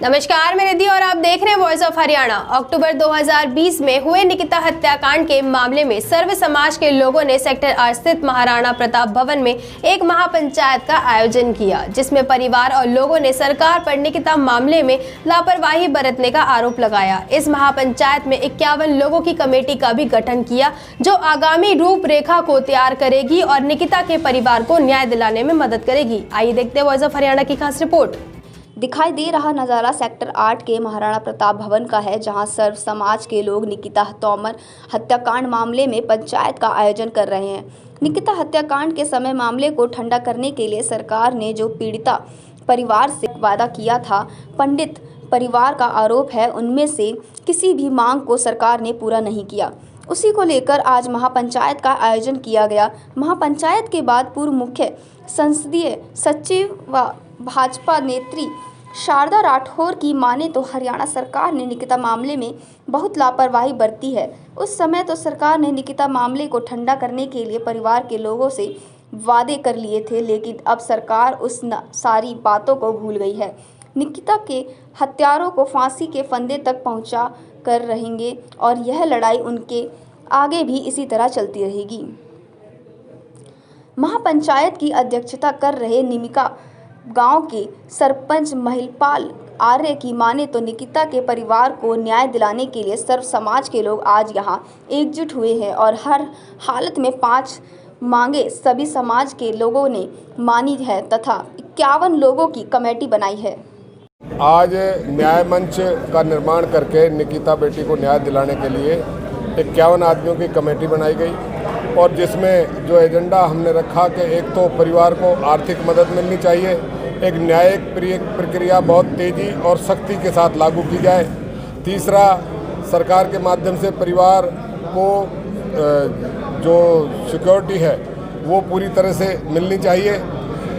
नमस्कार, मैं रिद्धि और आप देख रहे हैं वॉइस ऑफ हरियाणा। अक्टूबर 2020 में हुए निकिता हत्याकांड के मामले में सर्व समाज के लोगों ने सेक्टर 8 स्थित महाराणा प्रताप भवन में एक महापंचायत का आयोजन किया, जिसमें परिवार और लोगों ने सरकार पर निकिता मामले में लापरवाही बरतने का आरोप लगाया। इस महापंचायत में 51 लोगों की कमेटी का भी गठन किया, जो आगामी रूपरेखा को तैयार करेगी और निकिता के परिवार को न्याय दिलाने में मदद करेगी। आइए देखते हैं वॉइस ऑफ हरियाणा की खास रिपोर्ट। दिखाई दे रहा नज़ारा सेक्टर 8 के महाराणा प्रताप भवन का है, जहां सर्व समाज के लोग निकिता तोमर हत्याकांड मामले में पंचायत का आयोजन कर रहे हैं। निकिता हत्याकांड के समय मामले को ठंडा करने के लिए सरकार ने जो पीड़िता परिवार से वादा किया था, पंडित परिवार का आरोप है उनमें से किसी भी मांग को सरकार ने पूरा नहीं किया। उसी को लेकर आज महापंचायत का आयोजन किया गया। महापंचायत के बाद पूर्व मुख्य संसदीय सचिव व भाजपा नेत्री शारदा राठौर की माने तो हरियाणा सरकार ने निकिता मामले में बहुत लापरवाही बरती है। उस समय तो सरकार ने निकिता मामले को ठंडा करने के लिए परिवार के लोगों से वादे कर लिए थे, लेकिन अब सरकार उस सारी बातों को भूल गई है। निकिता के हत्यारों को फांसी के फंदे तक पहुंचा कर रहेंगे और यह लड़ाई उनके आगे भी इसी तरह चलती रहेगी। महापंचायत की अध्यक्षता कर रहे निमिका गांव के सरपंच महिलपाल आर्य की माने तो निकिता के परिवार को न्याय दिलाने के लिए सर्व समाज के लोग आज यहां एकजुट हुए हैं और हर हालत में 5 मांगे सभी समाज के लोगों ने मानी है तथा 51 लोगों की कमेटी बनाई है। आज न्याय मंच का निर्माण करके निकिता बेटी को न्याय दिलाने के लिए 51 आदमियों की कमेटी बनाई गई और जिसमें जो एजेंडा हमने रखा कि एक तो परिवार को आर्थिक मदद मिलनी चाहिए, एक न्यायिक प्रक्रिया बहुत तेज़ी और सख्ती के साथ लागू की जाए। तीसरा, सरकार के माध्यम से परिवार को जो सिक्योरिटी है वो पूरी तरह से मिलनी चाहिए।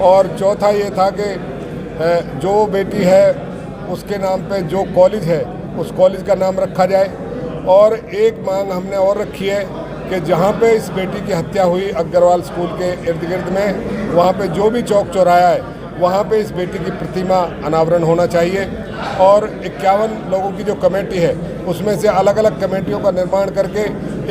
और चौथा ये था कि जो बेटी है उसके नाम पे जो कॉलेज है उस कॉलेज का नाम रखा जाए। और एक मांग हमने और रखी है कि जहाँ पे इस बेटी की हत्या हुई अग्रवाल स्कूल के इर्द गिर्द में, वहाँ पे जो भी चौक चौराया है वहाँ पे इस बेटी की प्रतिमा अनावरण होना चाहिए। और 51 लोगों की जो कमेटी है उसमें से अलग अलग कमेटियों का निर्माण करके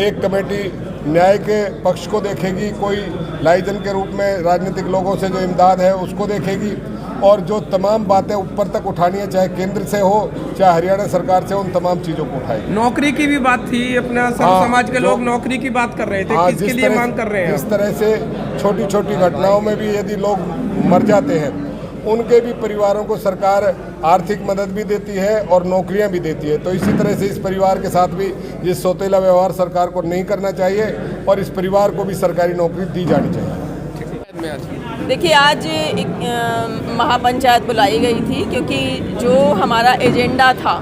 एक कमेटी न्याय के पक्ष को देखेगी, कोई लाइजन के रूप में राजनीतिक लोगों से जो इमदाद है उसको देखेगी, और जो तमाम बातें ऊपर तक उठानी है, चाहे केंद्र से हो चाहे हरियाणा सरकार से, उन तमाम चीज़ों को उठाएगी। नौकरी की भी बात थी, अपना सब समाज के लोग नौकरी की बात कर रहे थे, किसके लिए मांग कर रहे हैं? इस तरह से छोटी छोटी घटनाओं में भी यदि लोग मर जाते हैं उनके भी परिवारों को सरकार आर्थिक मदद भी देती है और नौकरियां भी देती है। तो इसी तरह से इस परिवार के साथ भी ये सौतेला व्यवहार सरकार को नहीं करना चाहिए और इस परिवार को भी सरकारी नौकरी दी जानी चाहिए। देखिए, आज एक महापंचायत बुलाई गई थी क्योंकि जो हमारा एजेंडा था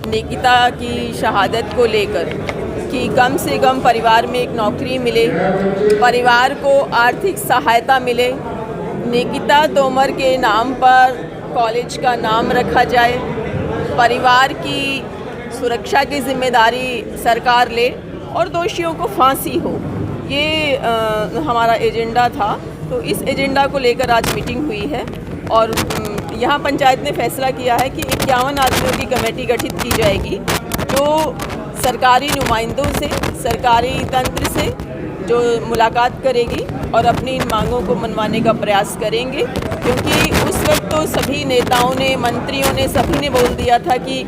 निकिता की शहादत को लेकर कि कम से कम परिवार में एक नौकरी मिले, परिवार को आर्थिक सहायता मिले, निकिता तोमर के नाम पर कॉलेज का नाम रखा जाए, परिवार की सुरक्षा की जिम्मेदारी सरकार ले और दोषियों को फांसी हो, ये हमारा एजेंडा था। तो इस एजेंडा को लेकर आज मीटिंग हुई है और यहाँ पंचायत ने फैसला किया है कि 51 आदमियों की कमेटी गठित की जाएगी, जो सरकारी नुमाइंदों से, सरकारी तंत्र से जो मुलाकात करेगी और अपनी इन मांगों को मनवाने का प्रयास करेंगे। क्योंकि उस वक्त तो सभी नेताओं ने, मंत्रियों ने, सभी ने बोल दिया था कि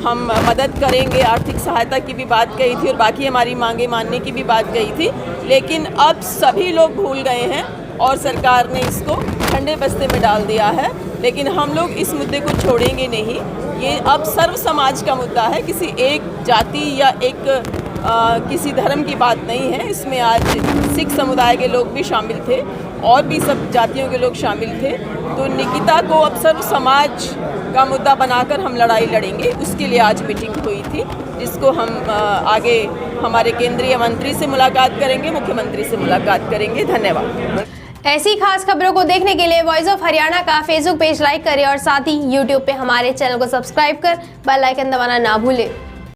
हम मदद करेंगे, आर्थिक सहायता की भी बात कही थी और बाकी हमारी मांगे मानने की भी बात कही थी, लेकिन अब सभी लोग भूल गए हैं और सरकार ने इसको ठंडे बस्ते में डाल दिया है। लेकिन हम लोग इस मुद्दे को छोड़ेंगे नहीं। ये अब सर्व समाज का मुद्दा है, किसी एक जाति या एक किसी धर्म की बात नहीं है। इसमें आज सिख समुदाय के लोग भी शामिल थे और भी सब जातियों के लोग शामिल थे। तो निकिता को अब सर्व समाज का मुद्दा बनाकर हम लड़ाई लड़ेंगे, उसके लिए आज मीटिंग हुई थी, जिसको हम आगे हमारे केंद्रीय मंत्री से मुलाकात करेंगे, मुख्यमंत्री से मुलाकात करेंगे। धन्यवाद। ऐसी खास खबरों को देखने के लिए वॉइस ऑफ हरियाणा का फेसबुक पेज लाइक करें और साथ ही यूट्यूब पे हमारे चैनल को सब्सक्राइब कर बेल आइकन दबाना ना भूलें।